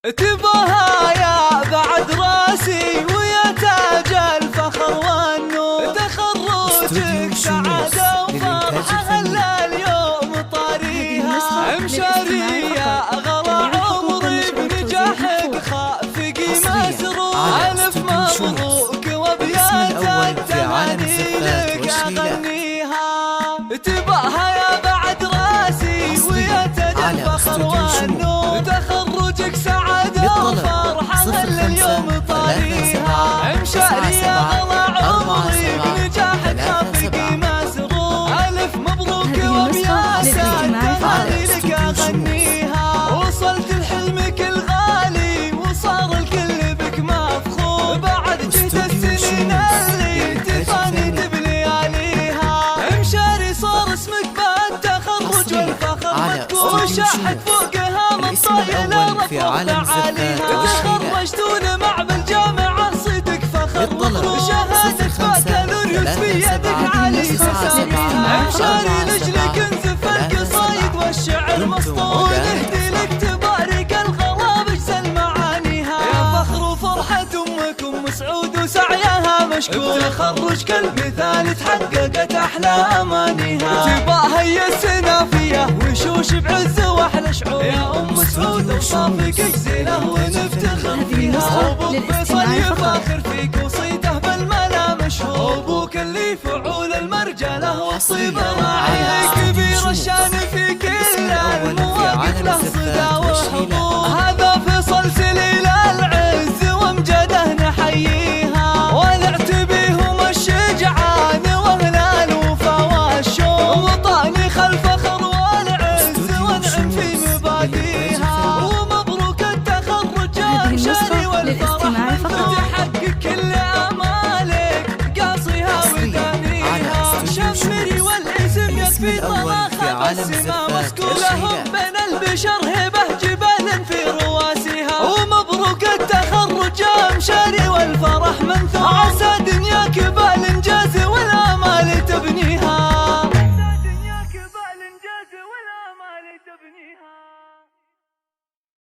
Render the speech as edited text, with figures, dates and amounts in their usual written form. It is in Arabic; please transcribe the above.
تباها يا بعد راسي ويا تاج الفخر والنور، تخرجك سعادة وفرحة هلا اليوم طاريها، مشارية غلا عمري بنجاحك خافق مسرور، ألف مبروك وابيات التهاني لك أغنيها. تباها يا بعد راسي ويا تاج الفخر والنور، تخرجك سعادة وفرحة هلا اليوم طاريها، مشارية غلا عمري بنجاحك خافق مسرور، ألف مبروك وابيات التهاني لك أغنيها. وصلت لحلمك الغالي وصار الكل بك مفخور، بعد جيت السنين اللي تفاني بلياليها، مشاري صار اسمك بالتخرج والفخر مذكور، وشاحت فوقها من طايلة رفرف عليها، تخرجت ونمع بالجامعة صيتك فخر وغرور، شهادة بكالوريوس في يدك علي تساميها، مشاري لجلك انزف القصايد والشعر مسطور، ونهدي لك تبارك الغلا بجزل معانيها، يا فخر وفرحة امك ام سعود وسعيها مشكور، تخرجك المثال تحققت احلى امانيها، تباها هي السنافية وشوش بعز واحلى شعور، يا ام سعود وصافك جزيلة ونفتخر فيها، ابوك فيصل يفاخر فيك وصيته بالملا مشهور، ابوك اللي فعول المرجله والصيب راعيها، كبير الشان في كل المواقف له صدى وحضور، هذا فيصل سليل العز وامجده نحييها، ونعتبيهم الشجعان واهل الوفا والشوق، وطاني خلف فخر والعز وانعم في مباديها، ومبروك التخرج يا مشاري والفرح من تحقق كل امالك قاصيها ودانيها، شمري والاسم يكفي طلاقة السما مسكولهم بين البشر هبة